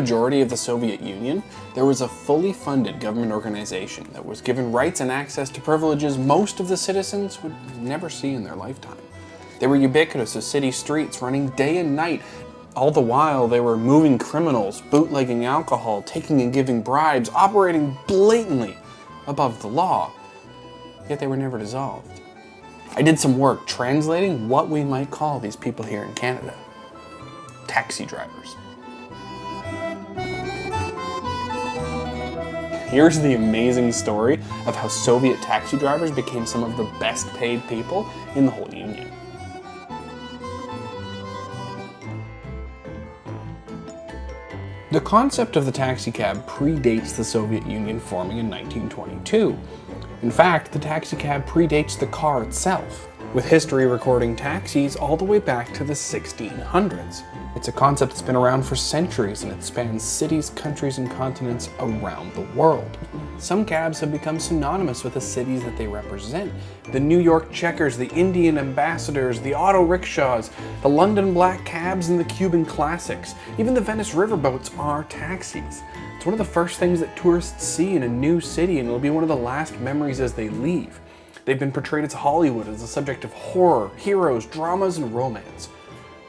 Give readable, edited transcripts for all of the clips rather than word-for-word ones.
majority of the Soviet Union, there was a fully funded government organization that was given rights and access to privileges most of the citizens would never see in their lifetime. They were ubiquitous as city streets, running day and night. All the while, they were moving criminals, bootlegging alcohol, taking and giving bribes, operating blatantly above the law. Yet they were never dissolved. I did some work translating what we might call these people here in Canada. Taxi drivers. Here's the amazing story of how Soviet taxi drivers became some of the best paid people in the whole Union. The concept of the taxicab predates the Soviet Union forming in 1922. In fact, the taxicab predates the car itself, with history recording taxis all the way back to the 1600s. It's a concept that's been around for centuries, and it spans cities, countries, and continents around the world. Some cabs have become synonymous with the cities that they represent. The New York Checkers, the Indian Ambassadors, the auto rickshaws, the London black cabs, and the Cuban classics. Even the Venice riverboats are taxis. It's one of the first things that tourists see in a new city, and it'll be one of the last memories as they leave. They've been portrayed as Hollywood, as a subject of horror, heroes, dramas, and romance.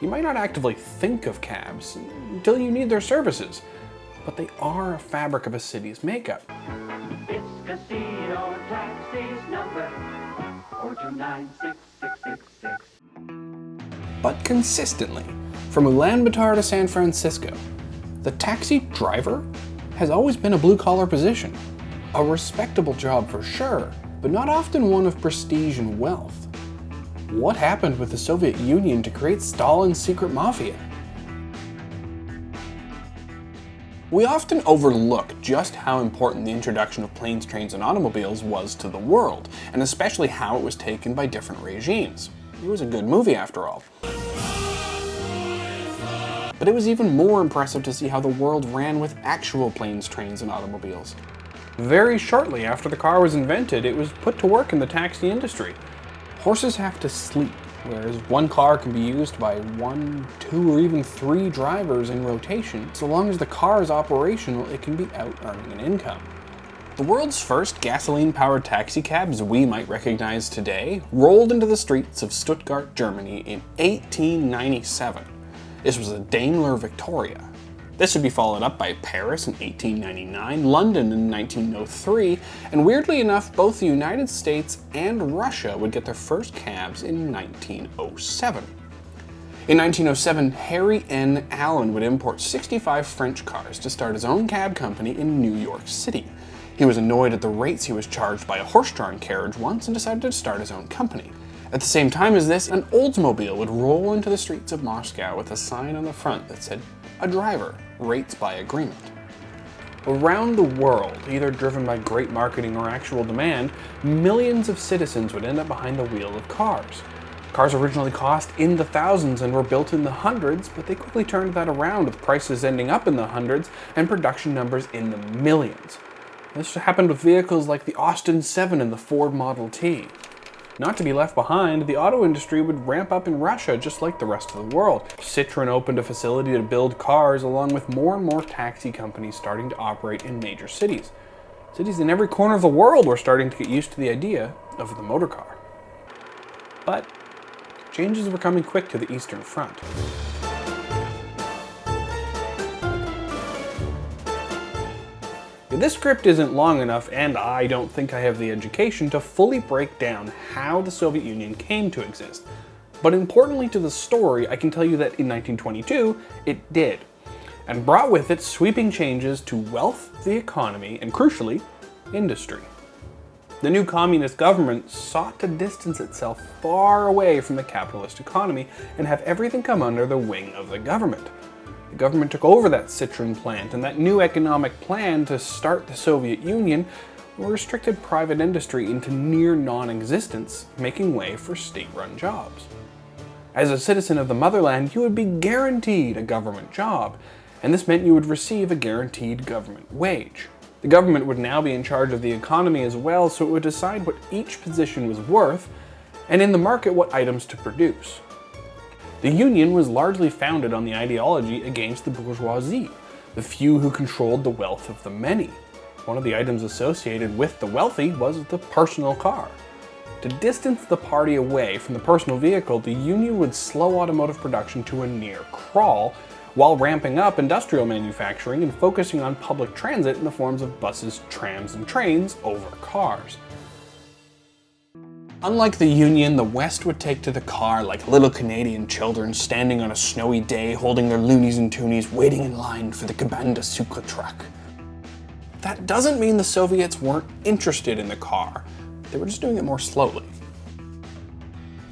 You might not actively think of cabs until you need their services, but they are a fabric of a city's makeup. It's Casino Taxis number 4296666. But consistently, from Ulaanbaatar to San Francisco, the taxi driver has always been a blue-collar position. A respectable job for sure, but not often one of prestige and wealth. What happened with the Soviet Union to create Stalin's secret mafia? We often overlook just how important the introduction of planes, trains, and automobiles was to the world, and especially how it was taken by different regimes. It was a good movie after all. But it was even more impressive to see how the world ran with actual planes, trains, and automobiles. Very shortly after the car was invented, it was put to work in the taxi industry. Horses have to sleep, whereas one car can be used by 1, 2, or even 3 drivers in rotation. So long as the car is operational, it can be out earning an income. The world's first gasoline-powered taxicabs we might recognize today rolled into the streets of Stuttgart, Germany in 1897. This was a Daimler Victoria. This would be followed up by Paris in 1899, London in 1903, and weirdly enough, both the United States and Russia would get their first cabs in 1907. In 1907, Harry N. Allen would import 65 French cars to start his own cab company in New York City. He was annoyed at the rates he was charged by a horse-drawn carriage once and decided to start his own company. At the same time as this, an Oldsmobile would roll into the streets of Moscow with a sign on the front that said, "A driver, rates by agreement." Around the world, either driven by great marketing or actual demand, millions of citizens would end up behind the wheel of cars. Cars originally cost in the thousands and were built in the hundreds, but they quickly turned that around with prices ending up in the hundreds and production numbers in the millions. This happened with vehicles like the Austin 7 and the Ford Model T. Not to be left behind, the auto industry would ramp up in Russia just like the rest of the world. Citroën opened a facility to build cars, along with more and more taxi companies starting to operate in major cities. Cities in every corner of the world were starting to get used to the idea of the motor car. But changes were coming quick to the Eastern Front. This script isn't long enough, and I don't think I have the education to fully break down how the Soviet Union came to exist. But importantly to the story, I can tell you that in 1922, it did, and brought with it sweeping changes to wealth, the economy, and crucially, industry. The new communist government sought to distance itself far away from the capitalist economy and have everything come under the wing of the government. The government took over that Citroën plant, and that new economic plan to start the Soviet Union restricted private industry into near non-existence, making way for state-run jobs. As a citizen of the motherland, you would be guaranteed a government job, and this meant you would receive a guaranteed government wage. The government would now be in charge of the economy as well, so it would decide what each position was worth, and in the market what items to produce. The Union was largely founded on the ideology against the bourgeoisie. the few who controlled the wealth of the many. One of the items associated with the wealthy was the personal car. To distance the party away from the personal vehicle, the Union would slow automotive production to a near crawl, while ramping up industrial manufacturing and focusing on public transit in the forms of buses, trams, and trains over cars. Unlike the Union, the West would take to the car like little Canadian children standing on a snowy day holding their loonies and toonies waiting in line for the Cabana Sucre truck. That doesn't mean the Soviets weren't interested in the car, they were just doing it more slowly.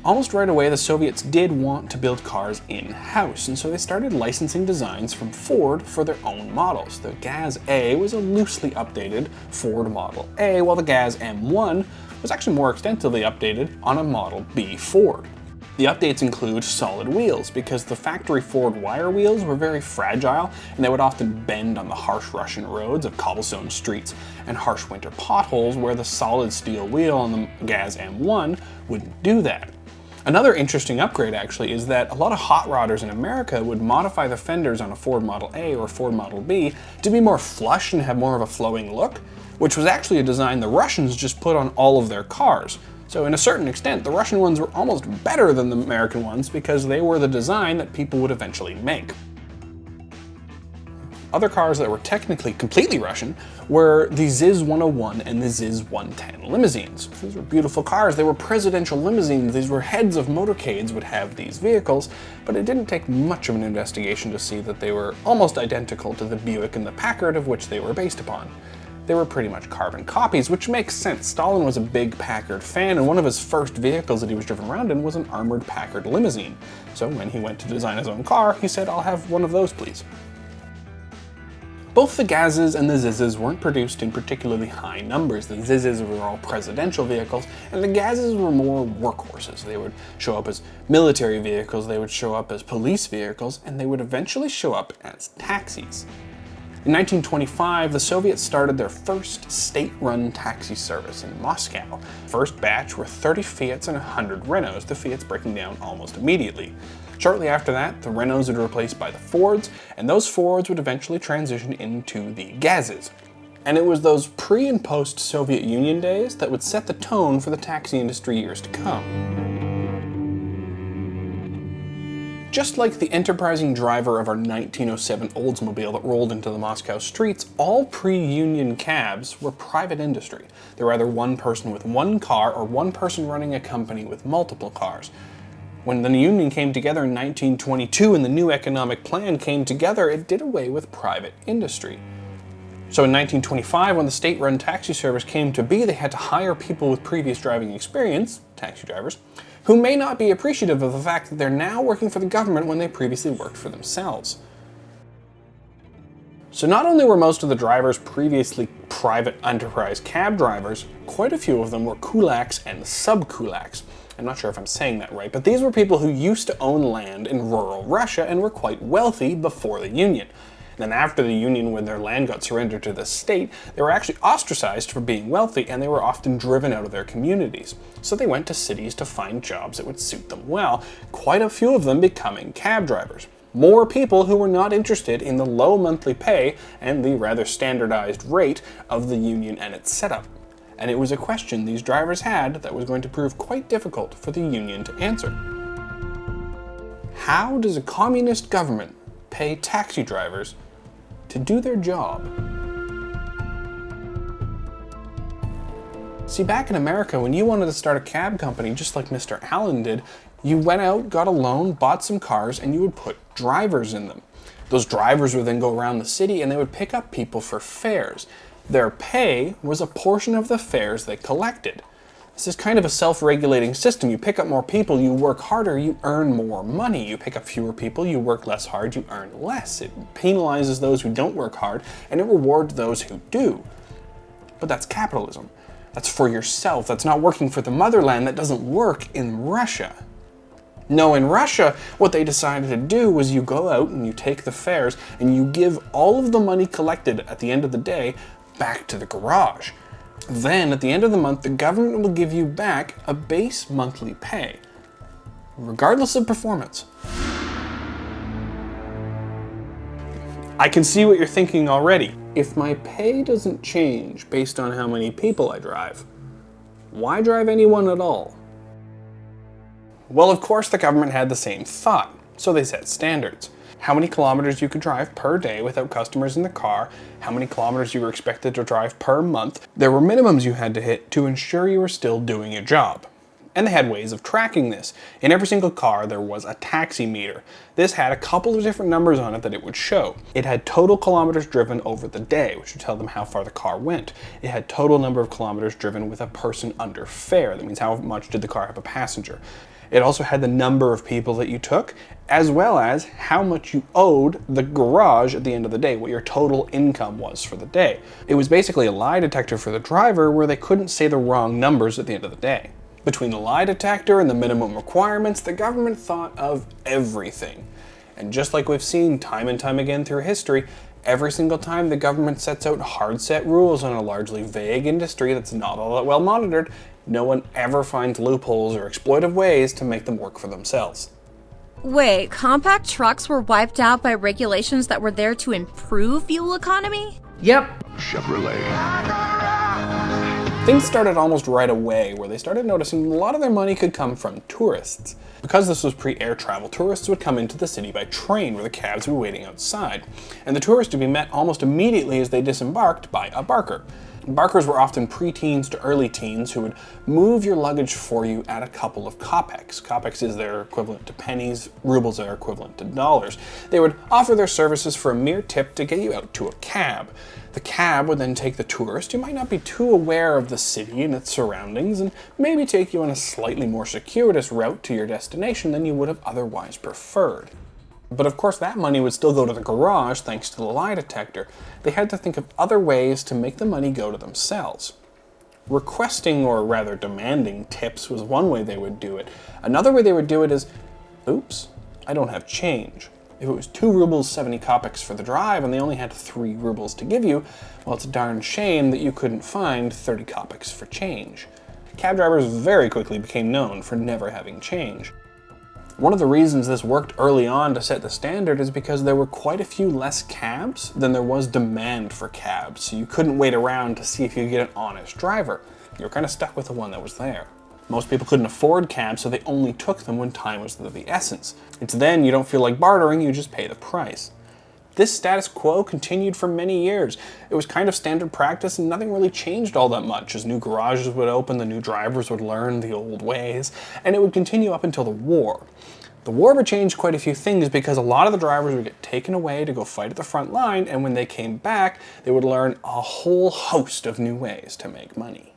Almost right away, the Soviets did want to build cars in-house, and so they started licensing designs from Ford for their own models. The Gaz A was a loosely updated Ford Model A, while the Gaz M1 was actually more extensively updated on a Model B Ford. The updates include solid wheels, because the factory Ford wire wheels were very fragile and they would often bend on the harsh Russian roads of cobblestone streets and harsh winter potholes, where the solid steel wheel on the Gaz M1 wouldn't do that. Another interesting upgrade actually is that a lot of hot rodders in America would modify the fenders on a Ford Model A or Ford Model B to be more flush and have more of a flowing look, which was actually a design the Russians just put on all of their cars. So in a certain extent, the Russian ones were almost better than the American ones because they were the design that people would eventually make. Other cars that were technically completely Russian were the ZiZ 101 and the ZiZ 110 limousines. These were beautiful cars. They were presidential limousines. These were heads of motorcades would have these vehicles, but it didn't take much of an investigation to see that they were almost identical to the Buick and the Packard of which they were based upon. They were pretty much carbon copies, which makes sense. Stalin was a big Packard fan, and one of his first vehicles that he was driven around in was an armored Packard limousine. So when he went to design his own car, he said, "I'll have one of those, please." Both the Gazes and the Zizes weren't produced in particularly high numbers. The Zizes were all presidential vehicles, and the Gazes were more workhorses. They would show up as military vehicles, they would show up as police vehicles, and they would eventually show up as taxis. In 1925, the Soviets started their first state-run taxi service in Moscow. First batch were 30 Fiats and 100 Renaults, the Fiats breaking down almost immediately. Shortly after that, the Renaults would be replaced by the Fords, and those Fords would eventually transition into the Gazes. And it was those pre- and post-Soviet Union days that would set the tone for the taxi industry years to come. Just like the enterprising driver of our 1907 Oldsmobile that rolled into the Moscow streets, all pre-Union cabs were private industry. They were either one person with one car or one person running a company with multiple cars. When the Union came together in 1922 and the new economic plan came together, it did away with private industry. So in 1925, when the state-run taxi service came to be, they had to hire people with previous driving experience, taxi drivers, who may not be appreciative of the fact that they're now working for the government when they previously worked for themselves. So not only were most of the drivers previously private enterprise cab drivers, quite a few of them were kulaks and sub-kulaks. I'm not sure if I'm saying that right, but these were people who used to own land in rural Russia and were quite wealthy before the Union. Then after the Union, when their land got surrendered to the state, they were actually ostracized for being wealthy, and they were often driven out of their communities. So they went to cities to find jobs that would suit them well, quite a few of them becoming cab drivers. More people who were not interested in the low monthly pay and the rather standardized rate of the Union and its setup. And it was a question these drivers had that was going to prove quite difficult for the Union to answer. How does a communist government pay taxi drivers to do their job? See, back in America, when you wanted to start a cab company, just like Mr. Allen did, you went out, got a loan, bought some cars, and you would put drivers in them. Those drivers would then go around the city and they would pick up people for fares. Their pay was a portion of the fares they collected. This is kind of a self-regulating system. You pick up more people, you work harder, you earn more money. You pick up fewer people, you work less hard, you earn less. It penalizes those who don't work hard, and it rewards those who do. But that's capitalism. That's for yourself. That's not working for the motherland. That doesn't work in Russia. No, in Russia, what they decided to do was you go out and you take the fares and you give all of the money collected at the end of the day back to the garage. Then, at the end of the month, the government will give you back a base monthly pay, regardless of performance. I can see what you're thinking already. If my pay doesn't change based on how many people I drive, why drive anyone at all? Well, of course the government had the same thought, so they set standards. How many kilometers you could drive per day without customers in the car, how many kilometers you were expected to drive per month. There were minimums you had to hit to ensure you were still doing your job. And they had ways of tracking this. In every single car there was a taxi meter. This had a couple of different numbers on it that it would show. It had total kilometers driven over the day, which would tell them how far the car went. It had total number of kilometers driven with a person under fare. That means how much did the car have a passenger. It also had the number of people that you took, as well as how much you owed the garage at the end of the day, what your total income was for the day. It was basically a lie detector for the driver where they couldn't say the wrong numbers at the end of the day. Between the lie detector and the minimum requirements, the government thought of everything. And just like we've seen time and time again through history, every single time the government sets out hard set rules on a largely vague industry that's not all that well monitored, no one ever finds loopholes or exploitive ways to make them work for themselves. Wait, compact trucks were wiped out by regulations that were there to improve fuel economy? Yep. Chevrolet. Things started almost right away, where they started noticing a lot of their money could come from tourists. Because this was pre-air travel, tourists would come into the city by train, where the cabs would be waiting outside. And the tourists would be met almost immediately as they disembarked by a barker. Barkers were often pre-teens to early teens who would move your luggage for you at a couple of kopecks. Kopecks is their equivalent to pennies, rubles are equivalent to dollars. They would offer their services for a mere tip to get you out to a cab. The cab would then take the tourist, who might not be too aware of the city and its surroundings, and maybe take you on a slightly more circuitous route to your destination than you would have otherwise preferred. But of course that money would still go to the garage thanks to the lie detector. They had to think of other ways to make the money go to themselves. Requesting, or rather demanding, tips was one way they would do it. Another way they would do it is, oops, I don't have change. If it was 2 rubles 70 kopecks for the drive and they only had 3 rubles to give you, well, it's a darn shame that you couldn't find 30 kopecks for change. Cab drivers very quickly became known for never having change. One of the reasons this worked early on to set the standard is because there were quite a few less cabs than there was demand for cabs, so you couldn't wait around to see if you could get an honest driver. You were kind of stuck with the one that was there. Most people couldn't afford cabs, so they only took them when time was of the essence. It's then you don't feel like bartering, you just pay the price. This status quo continued for many years. It was kind of standard practice and nothing really changed all that much. As new garages would open, the new drivers would learn the old ways, and it would continue up until the war. The war would change quite a few things because a lot of the drivers would get taken away to go fight at the front line, and when they came back, they would learn a whole host of new ways to make money.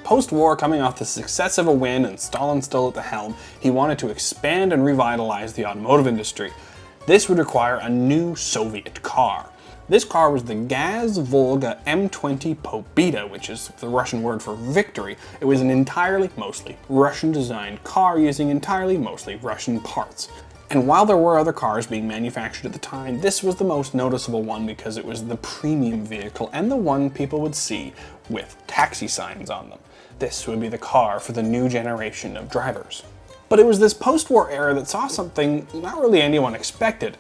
Post-war, coming off the success of a win and Stalin still at the helm, he wanted to expand and revitalize the automotive industry. This would require a new Soviet car. This car was the GAZ Volga M20 Pobeda, which is the Russian word for victory. It was an entirely, mostly Russian-designed car using entirely, mostly Russian parts. And while there were other cars being manufactured at the time, this was the most noticeable one because it was the premium vehicle and the one people would see with taxi signs on them. This would be the car for the new generation of drivers. But it was this post-war era that saw something not really anyone expected: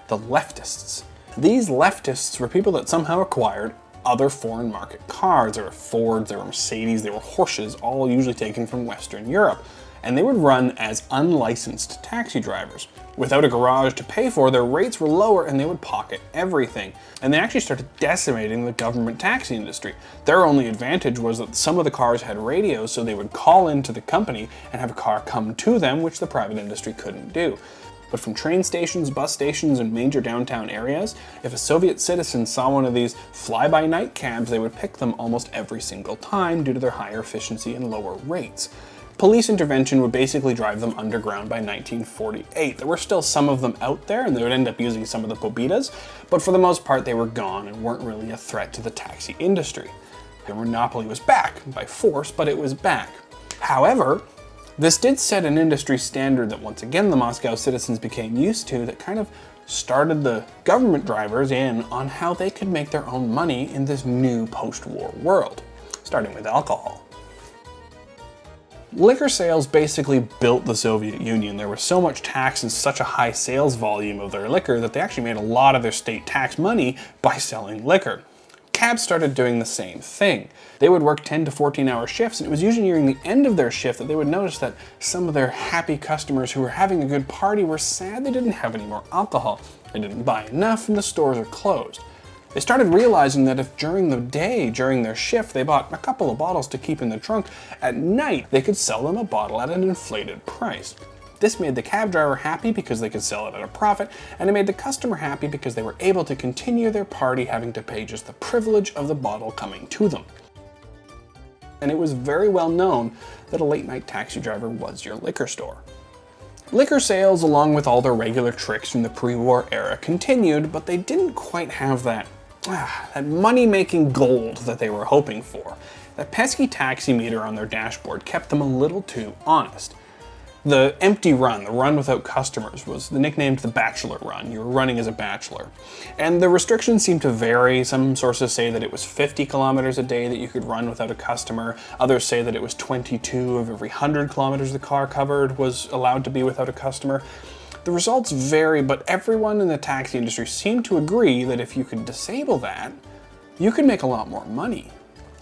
the leftists. These leftists were people that somehow acquired other foreign market cars. There were Fords, there were Mercedes, there were Porsches, all usually taken from Western Europe. And they would run as unlicensed taxi drivers. Without a garage to pay for, their rates were lower and they would pocket everything. And they actually started decimating the government taxi industry. Their only advantage was that some of the cars had radios, so they would call into the company and have a car come to them, which the private industry couldn't do. But from train stations, bus stations, and major downtown areas, if a Soviet citizen saw one of these fly-by-night cabs, they would pick them almost every single time due to their higher efficiency and lower rates. Police intervention would basically drive them underground by 1948. There were still some of them out there, and they would end up using some of the Pobedas, but for the most part they were gone and weren't really a threat to the taxi industry. The monopoly was back, by force, but it was back. However, this did set an industry standard that once again the Moscow citizens became used to, that kind of started the government drivers in on how they could make their own money in this new post-war world, starting with alcohol. Liquor sales basically built the Soviet Union. There was so much tax and such a high sales volume of their liquor that they actually made a lot of their state tax money by selling liquor. Cabs started doing the same thing. They would work 10 to 14-hour shifts, and it was usually nearing the end of their shift that they would notice that some of their happy customers who were having a good party were sad they didn't have any more alcohol. They didn't buy enough and the stores are closed. They started realizing that if during the day, during their shift, they bought a couple of bottles to keep in the trunk, at night they could sell them a bottle at an inflated price. This made the cab driver happy because they could sell it at a profit, and it made the customer happy because they were able to continue their party having to pay just the privilege of the bottle coming to them. And it was very well known that a late night taxi driver was your liquor store. Liquor sales, along with all their regular tricks from the pre-war era, continued, but they didn't quite have that money-making gold that they were hoping for. That pesky taxi meter on their dashboard kept them a little too honest. The empty run, the run without customers, was nicknamed the bachelor run. You were running as a bachelor. And the restrictions seem to vary. Some sources say that it was 50 kilometers a day that you could run without a customer. Others say that it was 22 of every 100 kilometers the car covered was allowed to be without a customer. The results vary, but everyone in the taxi industry seemed to agree that if you could disable that, you could make a lot more money.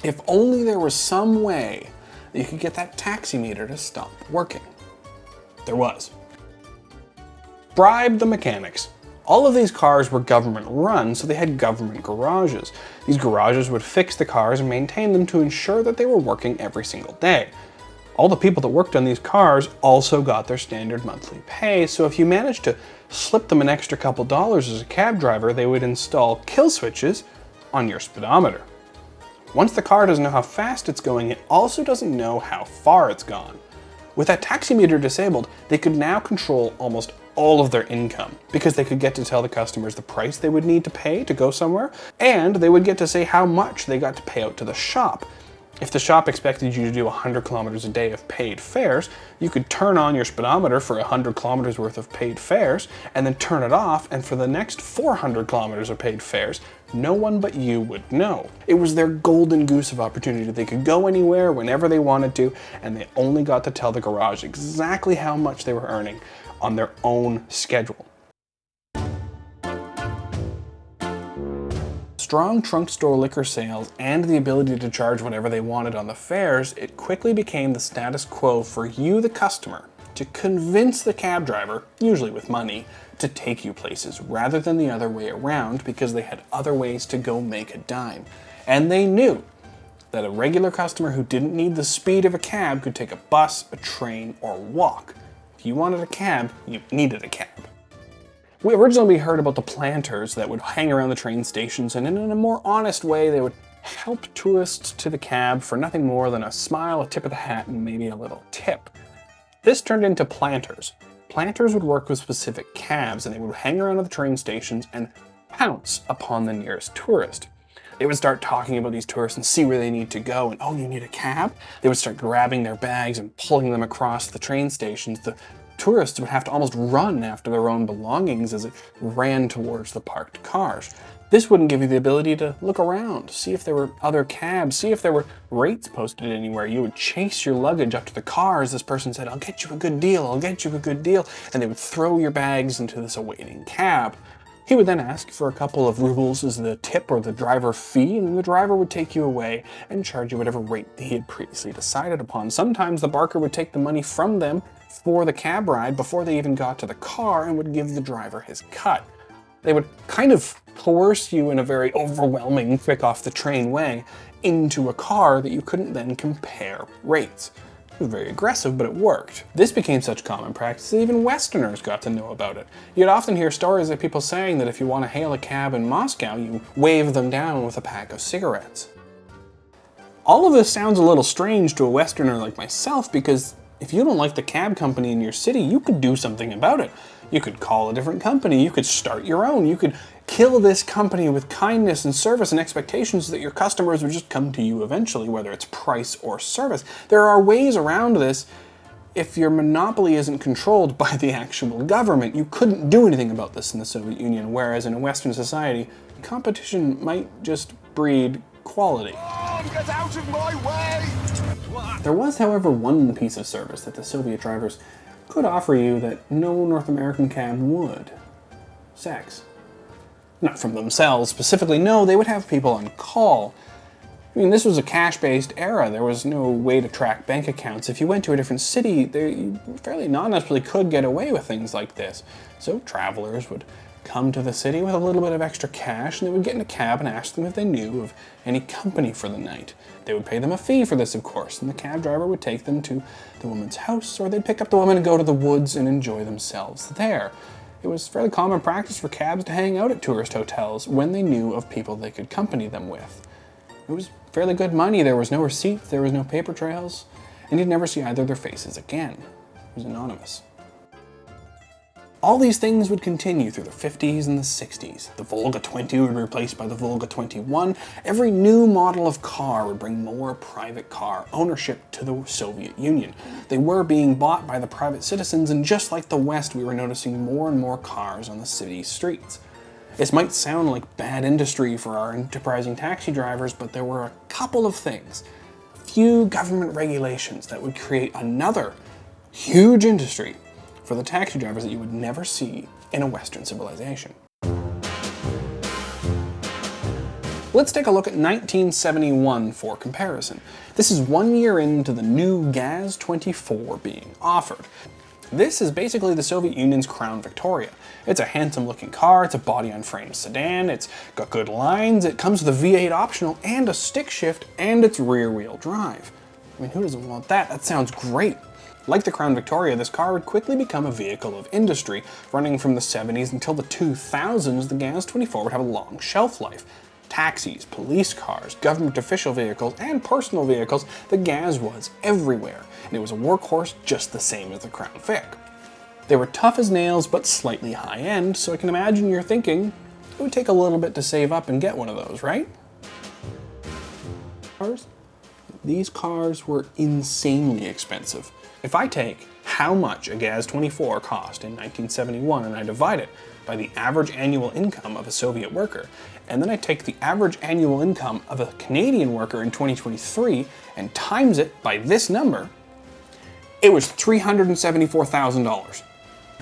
If only there was some way that you could get that taxi meter to stop working. There was. Bribe the mechanics. All of these cars were government run, so they had government garages. These garages would fix the cars and maintain them to ensure that they were working every single day. All the people that worked on these cars also got their standard monthly pay, so if you managed to slip them an extra couple dollars as a cab driver, they would install kill switches on your speedometer. Once the car doesn't know how fast it's going, it also doesn't know how far it's gone. With that taxi meter disabled, they could now control almost all of their income because they could get to tell the customers the price they would need to pay to go somewhere, and they would get to say how much they got to pay out to the shop. If the shop expected you to do 100 kilometers a day of paid fares, you could turn on your speedometer for 100 kilometers worth of paid fares and then turn it off, and for the next 400 kilometers of paid fares, no one but you would know. It was their golden goose of opportunity. They could go anywhere whenever they wanted to, and they only got to tell the garage exactly how much they were earning on their own schedule. Strong trunk store liquor sales and the ability to charge whatever they wanted on the fares, it quickly became the status quo for you, the customer, to convince the cab driver, usually with money, to take you places rather than the other way around because they had other ways to go make a dime. And they knew that a regular customer who didn't need the speed of a cab could take a bus, a train, or walk. If you wanted a cab, you needed a cab. We originally heard about the planters that would hang around the train stations, and in a more honest way, they would help tourists to the cab for nothing more than a smile, a tip of the hat, and maybe a little tip. This turned into planters. Planters would work with specific cabs, and they would hang around at the train stations and pounce upon the nearest tourist. They would start talking about these tourists and see where they need to go, and oh, you need a cab? They would start grabbing their bags and pulling them across the train stations. The tourists would have to almost run after their own belongings as it ran towards the parked cars. This wouldn't give you the ability to look around, see if there were other cabs, see if there were rates posted anywhere. You would chase your luggage up to the car as this person said, "I'll get you a good deal, I'll get you a good deal," and they would throw your bags into this awaiting cab. He would then ask for a couple of rubles as the tip or the driver fee, and then the driver would take you away and charge you whatever rate he had previously decided upon. Sometimes the barker would take the money from them for the cab ride before they even got to the car and would give the driver his cut. They would kind of coerce you in a very overwhelming, quick off the train way into a car that you couldn't then compare rates. It was very aggressive, but it worked. This became such common practice that even Westerners got to know about it. You'd often hear stories of people saying that if you want to hail a cab in Moscow, you wave them down with a pack of cigarettes. All of this sounds a little strange to a Westerner like myself because if you don't like the cab company in your city, you could do something about it. You could call a different company, you could start your own, you could kill this company with kindness and service and expectations that your customers would just come to you eventually, whether it's price or service. There are ways around this. If your monopoly isn't controlled by the actual government, you couldn't do anything about this in the Soviet Union, whereas in a Western society, competition might just breed quality. Oh, get out of my way! There was, however, one piece of service that the Soviet drivers could offer you that no North American cab would. Sex. Not from themselves specifically, no, they would have people on call. I mean, this was a cash-based era. There was no way to track bank accounts. If you went to a different city, you fairly non-necessarily could get away with things like this. So travelers would come to the city with a little bit of extra cash, and they would get in a cab and ask them if they knew of any company for the night. They would pay them a fee for this, of course, and the cab driver would take them to the woman's house, or they'd pick up the woman and go to the woods and enjoy themselves there. It was fairly common practice for cabs to hang out at tourist hotels when they knew of people they could accompany them with. It was fairly good money. There was no receipts, there was no paper trails, and you'd never see either of their faces again. It was anonymous. All these things would continue through the 50s and the 60s. The Volga 20 would be replaced by the Volga 21. Every new model of car would bring more private car ownership to the Soviet Union. They were being bought by the private citizens, and just like the West, we were noticing more and more cars on the city streets. This might sound like bad industry for our enterprising taxi drivers, but there were a couple of things. Few government regulations that would create another huge industry for the taxi drivers that you would never see in a Western civilization. Let's take a look at 1971 for comparison. This is 1 year into the new Gaz-24 being offered. This is basically the Soviet Union's Crown Victoria. It's a handsome looking car, it's a body-on-frame sedan, it's got good lines, it comes with a V8 optional and a stick shift, and it's rear-wheel drive. I mean, who doesn't want that? That sounds great. Like the Crown Victoria, this car would quickly become a vehicle of industry. Running from the 70s until the 2000s, the Gaz-24 would have a long shelf life. Taxis, police cars, government official vehicles, and personal vehicles, the Gaz was everywhere, and it was a workhorse just the same as the Crown Vic. They were tough as nails, but slightly high-end, so I can imagine you're thinking, it would take a little bit to save up and get one of those, right? These cars were insanely expensive. If I take how much a Gaz-24 cost in 1971 and I divide it by the average annual income of a Soviet worker, and then I take the average annual income of a Canadian worker in 2023 and times it by this number, it was $374,000.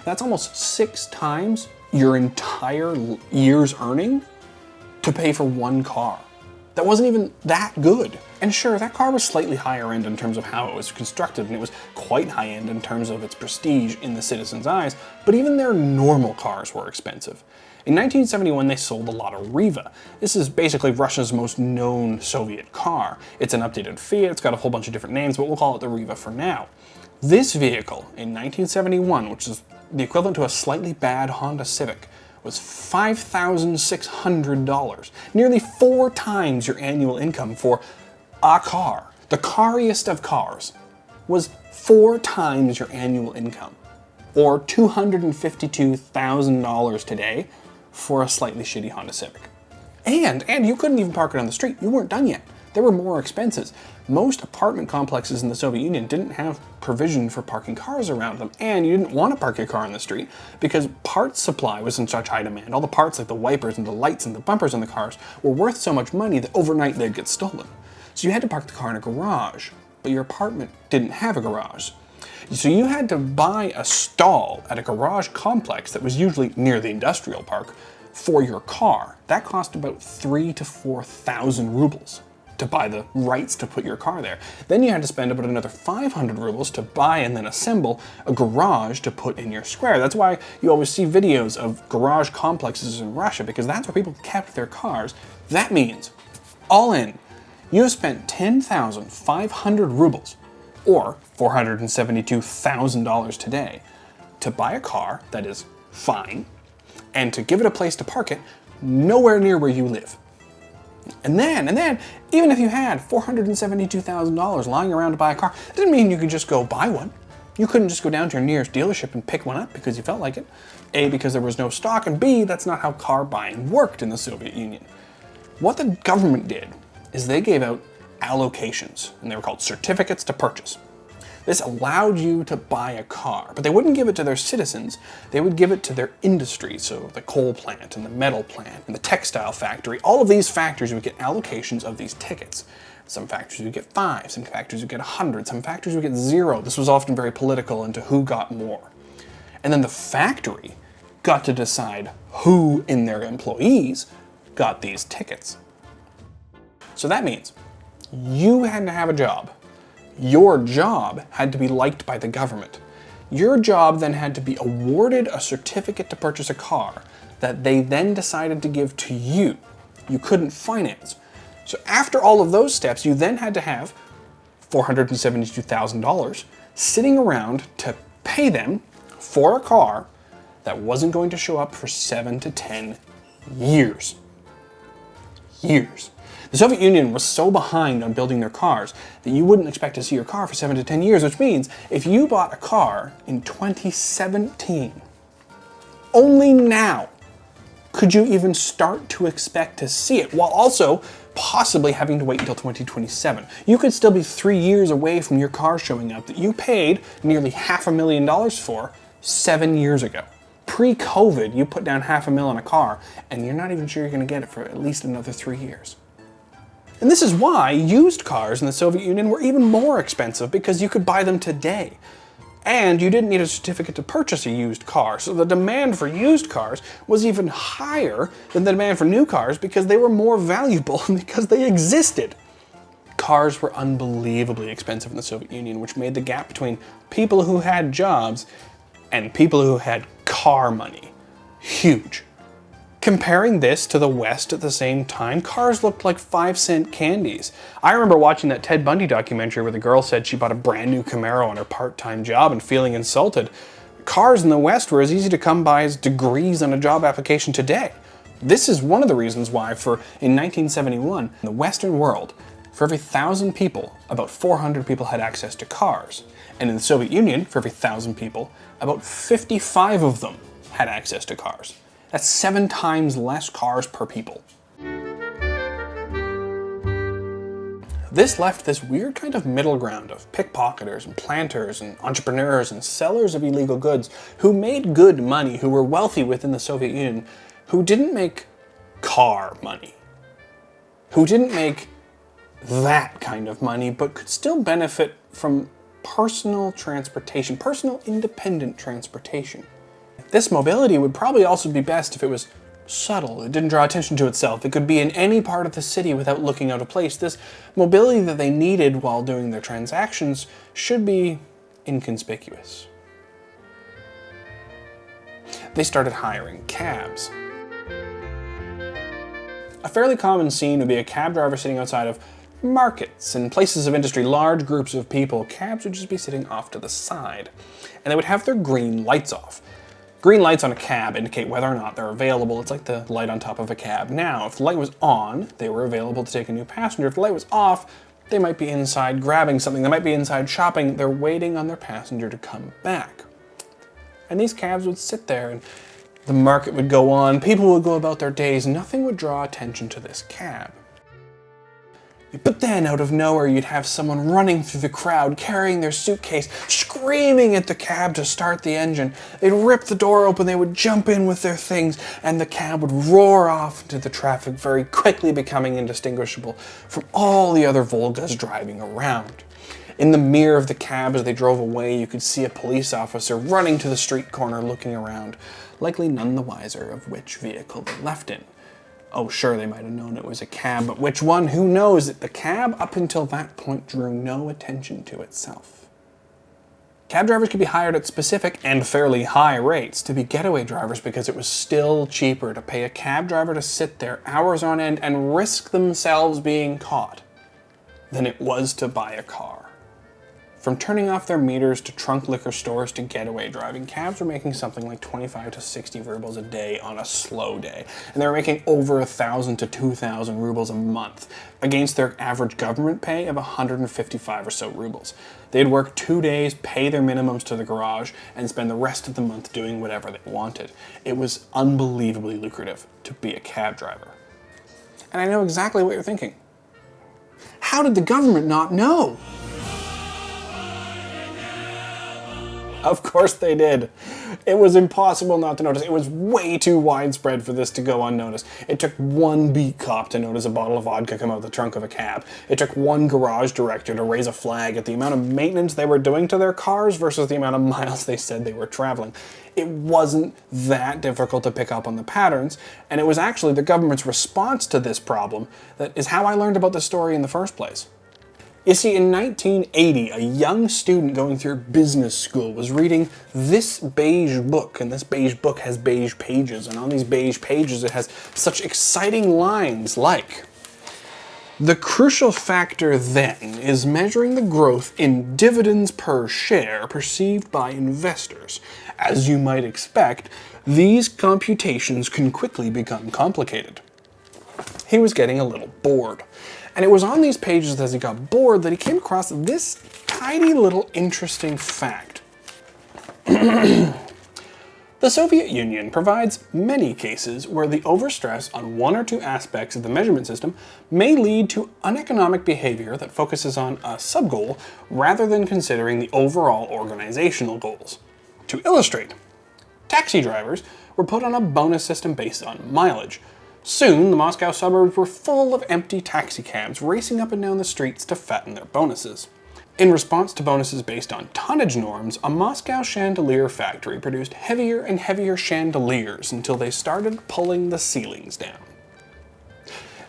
That's almost 6 times your entire year's earning to pay for one car. That wasn't even that good. And sure, that car was slightly higher end in terms of how it was constructed, and it was quite high end in terms of its prestige in the citizens' eyes, but even their normal cars were expensive. In 1971, they sold a lot of Riva. This is basically Russia's most known Soviet car. It's an updated Fiat, it's got a whole bunch of different names, but we'll call it the Riva for now. This vehicle, in 1971, which is the equivalent to a slightly bad Honda Civic, was $5,600, nearly 4 times your annual income for a car. The cariest of cars was 4 times your annual income, or $252,000 today for a slightly shitty Honda Civic. And you couldn't even park it on the street. You weren't done yet. There were more expenses. Most apartment complexes in the Soviet Union didn't have provision for parking cars around them, and you didn't want to park your car on the street because parts supply was in such high demand. All the parts like the wipers and the lights and the bumpers on the cars were worth so much money that overnight they'd get stolen. So you had to park the car in a garage, but your apartment didn't have a garage. So you had to buy a stall at a garage complex that was usually near the industrial park for your car. That cost about 3,000 to 4,000 rubles to buy the rights to put your car there. Then you had to spend about another 500 rubles to buy and then assemble a garage to put in your square. That's why you always see videos of garage complexes in Russia, because that's where people kept their cars. That means, all in, you have spent 10,500 rubles, or $472,000 today, to buy a car that is fine, and to give it a place to park it nowhere near where you live. And then, even if you had $472,000 lying around to buy a car, that didn't mean you could just go buy one. You couldn't just go down to your nearest dealership and pick one up because you felt like it. A, because there was no stock, and B, that's not how car buying worked in the Soviet Union. What the government did is they gave out allocations, and they were called certificates to purchase. This allowed you to buy a car, but they wouldn't give it to their citizens, they would give it to their industry, so the coal plant and the metal plant and the textile factory. All of these factories would get allocations of these tickets. Some factories would get 5, some factories would get 100, some factories would get 0. This was often very political into who got more. And then the factory got to decide who in their employees got these tickets. So that means you had to have a job. Your job had to be liked by the government. Your job then had to be awarded a certificate to purchase a car that they then decided to give to you. You couldn't finance. So after all of those steps, you then had to have $472,000 sitting around to pay them for a car that wasn't going to show up for 7 to 10 years. Years. The Soviet Union was so behind on building their cars that you wouldn't expect to see your car for 7 to 10 years, which means if you bought a car in 2017, only now could you even start to expect to see it, while also possibly having to wait until 2027. You could still be 3 years away from your car showing up that you paid nearly $500,000 for 7 years ago. Pre-COVID, you put down $500,000 on a car, and you're not even sure you're going to get it for at least another 3 years. And this is why used cars in the Soviet Union were even more expensive, because you could buy them today. And you didn't need a certificate to purchase a used car, so the demand for used cars was even higher than the demand for new cars because they were more valuable and because they existed. Cars were unbelievably expensive in the Soviet Union, which made the gap between people who had jobs and people who had car money huge. Comparing this to the West at the same time, cars looked like 5-cent candies. I remember watching that Ted Bundy documentary where the girl said she bought a brand new Camaro on her part-time job and feeling insulted. Cars in the West were as easy to come by as degrees on a job application today. This is one of the reasons why in 1971, in the Western world, for every 1,000 people, about 400 people had access to cars. And in the Soviet Union, for every 1,000 people, about 55 of them had access to cars. That's 7 times less cars per people. This left this weird kind of middle ground of pickpocketers and planters and entrepreneurs and sellers of illegal goods who made good money, who were wealthy within the Soviet Union, who didn't make car money, who didn't make that kind of money, but could still benefit from personal transportation, personal independent transportation. This mobility would probably also be best if it was subtle. It didn't draw attention to itself. It could be in any part of the city without looking out of place. This mobility that they needed while doing their transactions should be inconspicuous. They started hiring cabs. A fairly common scene would be a cab driver sitting outside of markets and places of industry, large groups of people. Cabs would just be sitting off to the side, and they would have their green lights off. Green lights on a cab indicate whether or not they're available. It's like the light on top of a cab. Now, if the light was on, they were available to take a new passenger. If the light was off, they might be inside grabbing something. They might be inside shopping. They're waiting on their passenger to come back. And these cabs would sit there, and the market would go on. People would go about their days. Nothing would draw attention to this cab. But then, out of nowhere, you'd have someone running through the crowd, carrying their suitcase, screaming at the cab to start the engine. They'd rip the door open, they would jump in with their things, and the cab would roar off into the traffic, very quickly becoming indistinguishable from all the other Volgas driving around. In the mirror of the cab as they drove away, you could see a police officer running to the street corner looking around, likely none the wiser of which vehicle they left in. Oh, sure, they might have known it was a cab, but which one? Who knows? The cab, up until that point, drew no attention to itself. Cab drivers could be hired at specific and fairly high rates to be getaway drivers because it was still cheaper to pay a cab driver to sit there hours on end and risk themselves being caught than it was to buy a car. From turning off their meters to trunk liquor stores to getaway driving, cabs were making something like 25 to 60 rubles a day on a slow day. And they were making over 1,000 to 2,000 rubles a month against their average government pay of 155 or so rubles. They'd work 2 days, pay their minimums to the garage, and spend the rest of the month doing whatever they wanted. It was unbelievably lucrative to be a cab driver. And I know exactly what you're thinking. How did the government not know? Of course they did. It was impossible not to notice. It was way too widespread for this to go unnoticed. It took one beat cop to notice a bottle of vodka come out of the trunk of a cab. It took one garage director to raise a flag at the amount of maintenance they were doing to their cars versus the amount of miles they said they were traveling. It wasn't that difficult to pick up on the patterns, and it was actually the government's response to this problem that is how I learned about this story in the first place. You see, in 1980, a young student going through business school was reading this beige book, and this beige book has beige pages, and on these beige pages it has such exciting lines like, "The crucial factor then is measuring the growth in dividends per share perceived by investors. As you might expect, these computations can quickly become complicated." He was getting a little bored. And it was on these pages as he got bored that he came across this tiny little interesting fact. The Soviet Union provides many cases where the overstress on one or two aspects of the measurement system may lead to uneconomic behavior that focuses on a sub-goal rather than considering the overall organizational goals. To illustrate, taxi drivers were put on a bonus system based on mileage. Soon, the Moscow suburbs were full of empty taxicabs racing up and down the streets to fatten their bonuses. In response to bonuses based on tonnage norms, a Moscow chandelier factory produced heavier and heavier chandeliers until they started pulling the ceilings down.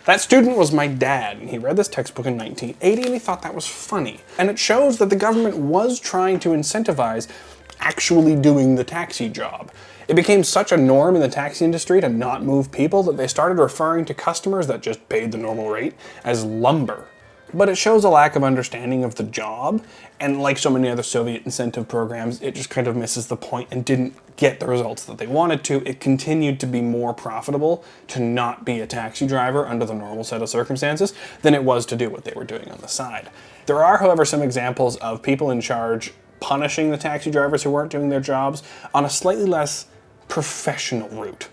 That student was my dad, and he read this textbook in 1980 and he thought that was funny. And it shows that the government was trying to incentivize actually doing the taxi job. It became such a norm in the taxi industry to not move people that they started referring to customers that just paid the normal rate as lumber. But it shows a lack of understanding of the job, and like so many other Soviet incentive programs, it just kind of misses the point and didn't get the results that they wanted to. It continued to be more profitable to not be a taxi driver under the normal set of circumstances than it was to do what they were doing on the side. There are, however, some examples of people in charge punishing the taxi drivers who weren't doing their jobs on a slightly less professional route.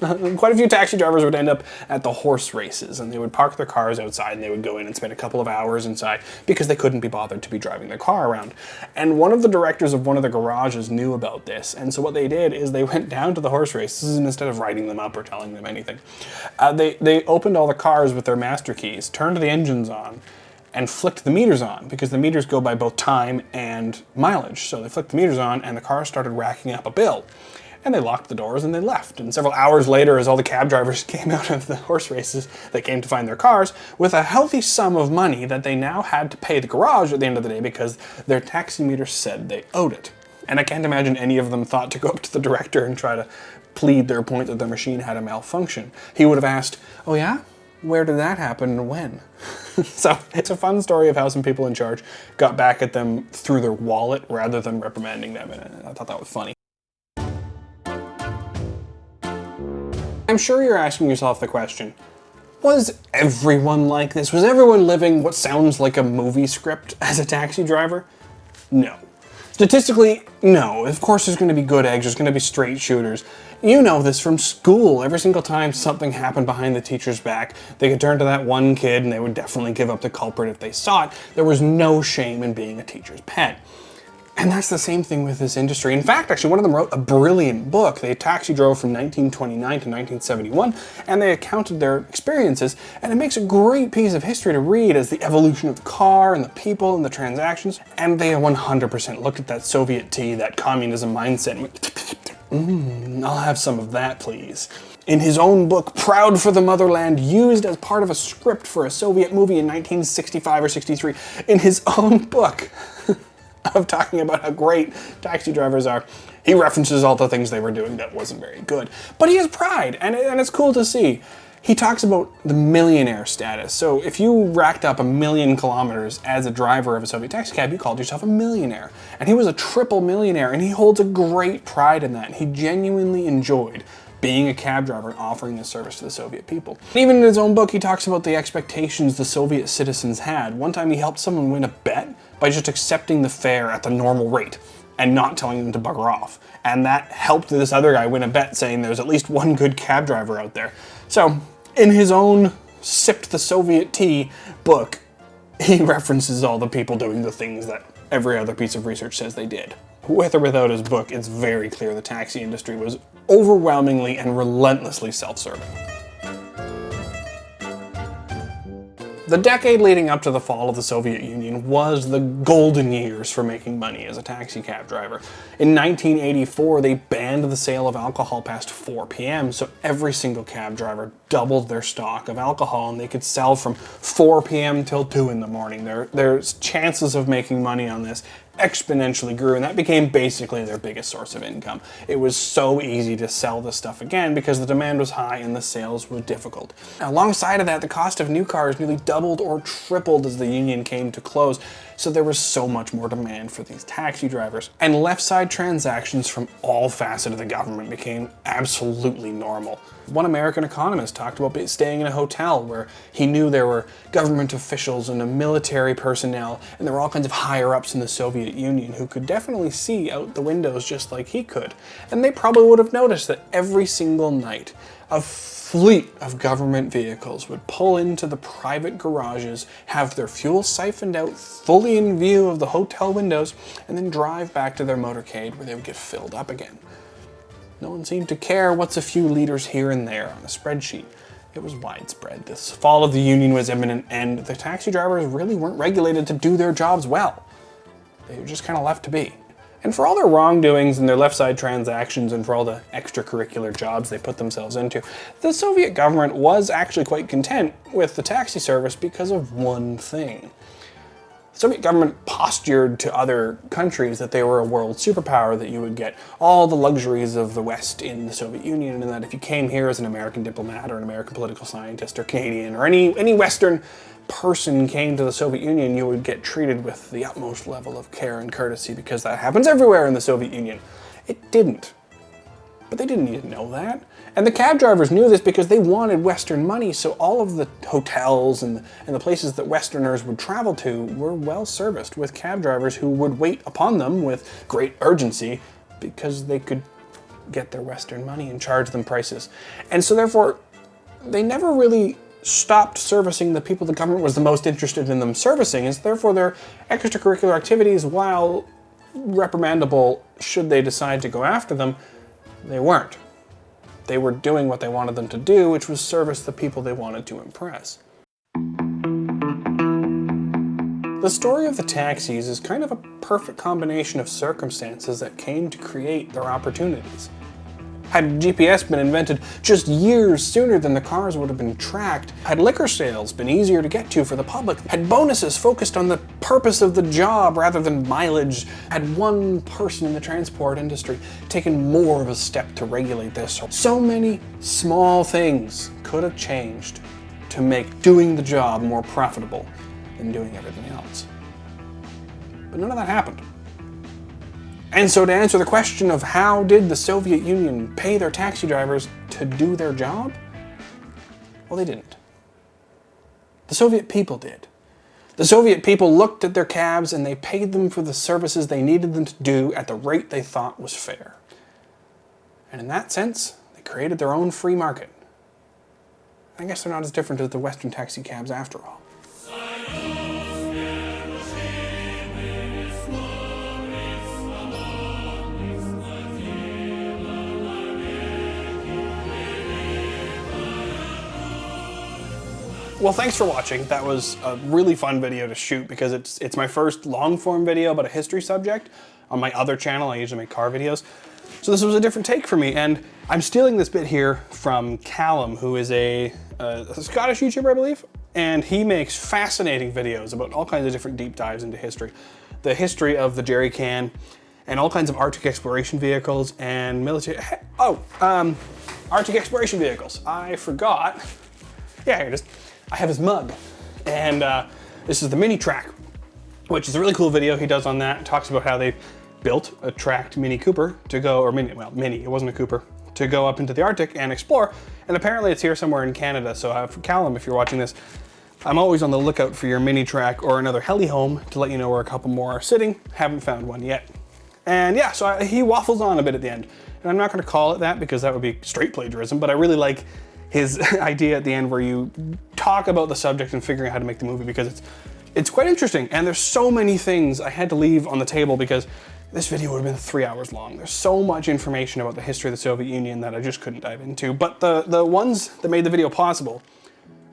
Quite a few taxi drivers would end up at the horse races, and they would park their cars outside and they would go in and spend a couple of hours inside because they couldn't be bothered to be driving their car around. And one of the directors of one of the garages knew about this, and so what they did is they went down to the horse races, and instead of writing them up or telling them anything, they opened all the cars with their master keys, turned the engines on, and flicked the meters on, because the meters go by both time and mileage. So they flicked the meters on and the car started racking up a bill. And they locked the doors and they left. And several hours later, as all the cab drivers came out of the horse races, they came to find their cars with a healthy sum of money that they now had to pay the garage at the end of the day because their taxi meter said they owed it. And I can't imagine any of them thought to go up to the director and try to plead their point that their machine had a malfunction. He would have asked, "Oh yeah? Where did that happen and when?" So it's a fun story of how some people in charge got back at them through their wallet rather than reprimanding them, and I thought that was funny. I'm sure you're asking yourself the question, was everyone like this? Was everyone living what sounds like a movie script as a taxi driver? No. Statistically, no. Of course there's going to be good eggs, there's going to be straight shooters. You know this from school. Every single time something happened behind the teacher's back, they could turn to that one kid and they would definitely give up the culprit if they saw it. There was no shame in being a teacher's pet. And that's the same thing with this industry. In fact, actually, one of them wrote a brilliant book. They taxi drove from 1929 to 1971, and they accounted their experiences, and it makes a great piece of history to read as the evolution of the car and the people and the transactions. And they 100% looked at that Soviet tea, that communism mindset, and went, I'll have some of that, please. In his own book, Proud for the Motherland, used as part of a script for a Soviet movie in 1965 or 63, in his own book, of talking about how great taxi drivers are, he references all the things they were doing that wasn't very good. But he has pride, and it's cool to see. He talks about the millionaire status. So if you racked up 1,000,000 kilometers as a driver of a Soviet taxi cab, you called yourself a millionaire. And he was a triple millionaire, and he holds a great pride in that. He genuinely enjoyed being a cab driver and offering this service to the Soviet people. Even in his own book, he talks about the expectations the Soviet citizens had. One time he helped someone win a bet by just accepting the fare at the normal rate and not telling them to bugger off. And that helped this other guy win a bet, saying there's at least one good cab driver out there. So in his own Sipped the Soviet Tea book, he references all the people doing the things that every other piece of research says they did. With or without his book, it's very clear the taxi industry was overwhelmingly and relentlessly self-serving. The decade leading up to the fall of the Soviet Union was the golden years for making money as a taxi cab driver. In 1984, they banned the sale of alcohol past 4 p.m., so every single cab driver doubled their stock of alcohol, and they could sell from 4 p.m. till 2 in the morning. Their chances of making money on this exponentially grew, and that became basically their biggest source of income. It was so easy to sell this stuff again because the demand was high and the sales were difficult. Now, alongside of that, the cost of new cars nearly doubled or tripled as the union came to close, so there was so much more demand for these taxi drivers. And left side transactions from all facets of the government became absolutely normal. One American economist talked about staying in a hotel where he knew there were government officials and military personnel, and there were all kinds of higher-ups in the Soviet Union who could definitely see out the windows just like he could. And they probably would have noticed that every single night, a fleet of government vehicles would pull into the private garages, have their fuel siphoned out fully in view of the hotel windows, and then drive back to their motorcade where they would get filled up again. No one seemed to care what's a few liters here and there on a spreadsheet. It was widespread. This fall of the union was imminent, and the taxi drivers really weren't regulated to do their jobs well. They were just kind of left to be. And for all their wrongdoings and their left side transactions and for all the extracurricular jobs they put themselves into, the Soviet government was actually quite content with the taxi service because of one thing. The Soviet government postured to other countries that they were a world superpower, that you would get all the luxuries of the West in the Soviet Union, and that if you came here as an American diplomat or an American political scientist or Canadian or any Western person came to the Soviet Union, you would get treated with the utmost level of care and courtesy because that happens everywhere in the Soviet Union. It didn't. But they didn't need to know that. And the cab drivers knew this because they wanted Western money, so all of the hotels and the places that Westerners would travel to were well serviced with cab drivers who would wait upon them with great urgency because they could get their Western money and charge them prices. And so therefore, they never really stopped servicing the people the government was the most interested in them servicing, and so therefore their extracurricular activities, while reprimandable should they decide to go after them, they weren't. They were doing what they wanted them to do, which was service the people they wanted to impress. The story of the taxis is kind of a perfect combination of circumstances that came to create their opportunities. Had GPS been invented just years sooner than the cars would have been tracked, had liquor sales been easier to get to for the public, had bonuses focused on the purpose of the job rather than mileage, had one person in the transport industry taken more of a step to regulate this, so many small things could have changed to make doing the job more profitable than doing everything else. But none of that happened. And so to answer the question of how did the Soviet Union pay their taxi drivers to do their job? Well, they didn't. The Soviet people did. The Soviet people looked at their cabs and they paid them for the services they needed them to do at the rate they thought was fair. And in that sense, they created their own free market. I guess they're not as different as the Western taxi cabs after all. Well, thanks for watching. That was a really fun video to shoot because it's my first long-form video about a history subject. On my other channel, I usually make car videos. So this was a different take for me, and I'm stealing this bit here from Callum, who is a Scottish YouTuber, I believe, and he makes fascinating videos about all kinds of different deep dives into history. The history of the jerry can, and all kinds of Arctic exploration vehicles, and military... Arctic exploration vehicles. I forgot. Yeah, here it is. I have his mug, and this is the mini track, which is a really cool video he does on that. It talks about how they built a tracked Mini Cooper to go, or mini, it wasn't a Cooper, to go up into the Arctic and explore, and apparently it's here somewhere in Canada. So for Callum, if you're watching this, I'm always on the lookout for your mini track or another heli home to let you know where a couple more are sitting. Haven't found one yet. And yeah, so he waffles on a bit at the end, and I'm not gonna call it that because that would be straight plagiarism, but I really like his idea at the end where you talk about the subject and figuring out how to make the movie, because it's quite interesting, and there's so many things I had to leave on the table because this video would have been 3 hours long. There's so much information about the history of the Soviet Union that I just couldn't dive into. But the ones that made the video possible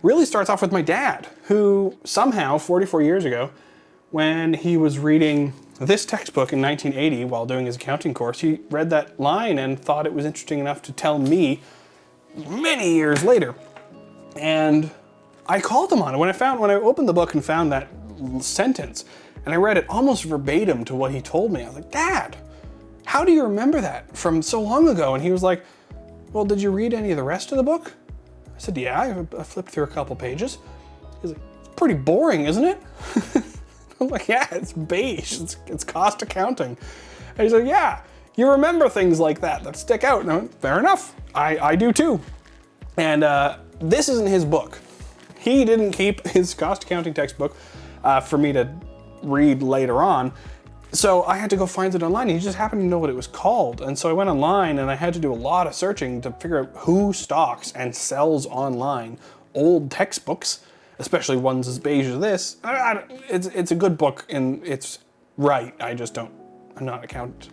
really starts off with my dad, who somehow, 44 years ago, when he was reading this textbook in 1980 while doing his accounting course, he read that line and thought it was interesting enough to tell me many years later. And I called him on it. When I opened the book and found that sentence, and I read it almost verbatim to what he told me, I was like, Dad, how do you remember that from so long ago? And he was like, well, did you read any of the rest of the book? I said, yeah, I flipped through a couple pages. He's like, it's pretty boring, isn't it? I'm like, yeah, it's beige, it's cost accounting. And he's like, yeah, you remember things like that stick out. And I went, fair enough, I do too. And this isn't his book. He didn't keep his cost accounting textbook for me to read later on. So I had to go find it online. He just happened to know what it was called. And so I went online and I had to do a lot of searching to figure out who stocks and sells online old textbooks, especially ones as beige as this. It's a good book and it's right. I'm not an accountant.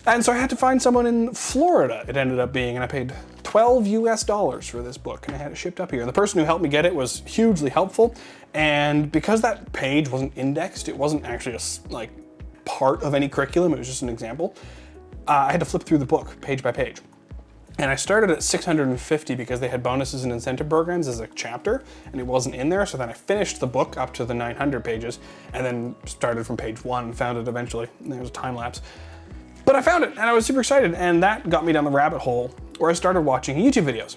And so I had to find someone in Florida, it ended up being, and I paid $12 US for this book and I had it shipped up here. The person who helped me get it was hugely helpful. And because that page wasn't indexed, it wasn't actually a part of any curriculum, it was just an example, I had to flip through the book page by page. And I started at 650 because they had bonuses and incentive programs as a chapter, and it wasn't in there, so then I finished the book up to the 900 pages, and then started from page 1 and found it eventually, and there was a time lapse. But I found it, and I was super excited, and that got me down the rabbit hole where I started watching YouTube videos.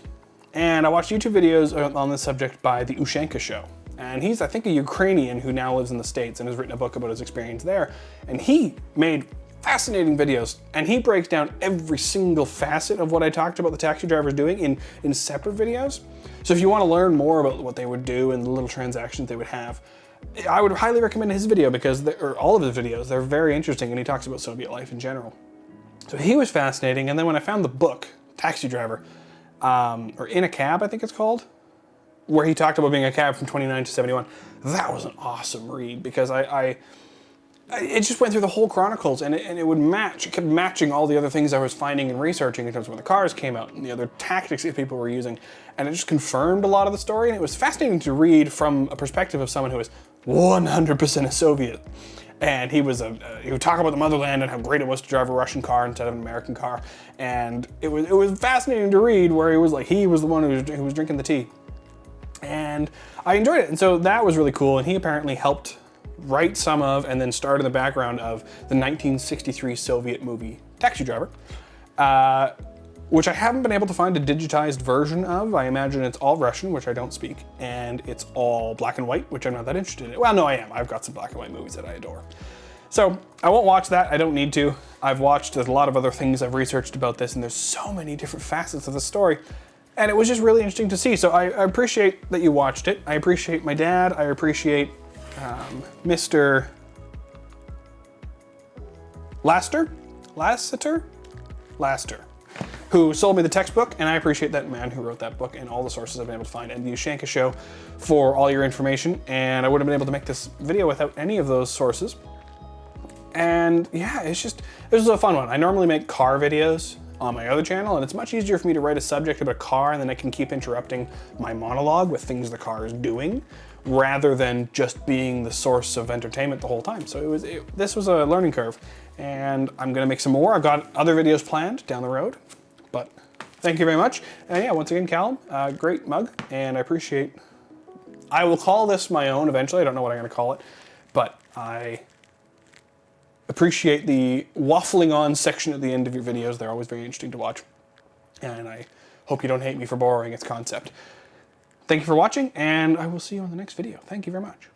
And I watched YouTube videos on this subject by the Ushanka Show. And he's, I think, a Ukrainian who now lives in the States and has written a book about his experience there. And he made fascinating videos, and he breaks down every single facet of what I talked about the taxi drivers doing in separate videos. So if you want to learn more about what they would do and the little transactions they would have, I would highly recommend his video because, or all of his videos, they're very interesting, and he talks about Soviet life in general. So he was fascinating, and then when I found the book, Taxi Driver, or In a Cab, I think it's called, where he talked about being a cab from 29 to 71. That was an awesome read because it just went through the whole chronicles and it would match. It kept matching all the other things I was finding and researching in terms of when the cars came out and the other tactics that people were using. And it just confirmed a lot of the story. And it was fascinating to read from a perspective of someone who was 100% a Soviet. And he would talk about the motherland and how great it was to drive a Russian car instead of an American car. And it was fascinating to read where he was the one who was drinking the tea. And I enjoyed it. And so that was really cool. And he apparently helped write some of and then starred in the background of the 1963 Soviet movie Taxi Driver, which I haven't been able to find a digitized version of. I imagine it's all Russian, which I don't speak, and it's all black and white, which I'm not that interested in. Well, no, I am. I've got some black and white movies that I adore. So I won't watch that. I don't need to. I've watched a lot of other things I've researched about this, and there's so many different facets of the story. And it was just really interesting to see. So I appreciate that you watched it. I appreciate my dad. I appreciate Mr. Laster, who sold me the textbook. And I appreciate that man who wrote that book and all the sources I've been able to find, and the Ushanka Show for all your information. And I wouldn't have been able to make this video without any of those sources. And yeah, this was a fun one. I normally make car videos on my other channel, and it's much easier for me to write a subject about a car and then I can keep interrupting my monologue with things the car is doing rather than just being the source of entertainment the whole time. So this was a learning curve, and I'm gonna make some more. I've got other videos planned down the road, but thank you very much. And yeah, once again, Callum, great mug, and I will call this my own eventually. I don't know what I'm gonna call it, but I appreciate the waffling on section at the end of your videos. They're always very interesting to watch. And I hope you don't hate me for borrowing its concept. Thank you for watching, and I will see you on the next video. Thank you very much.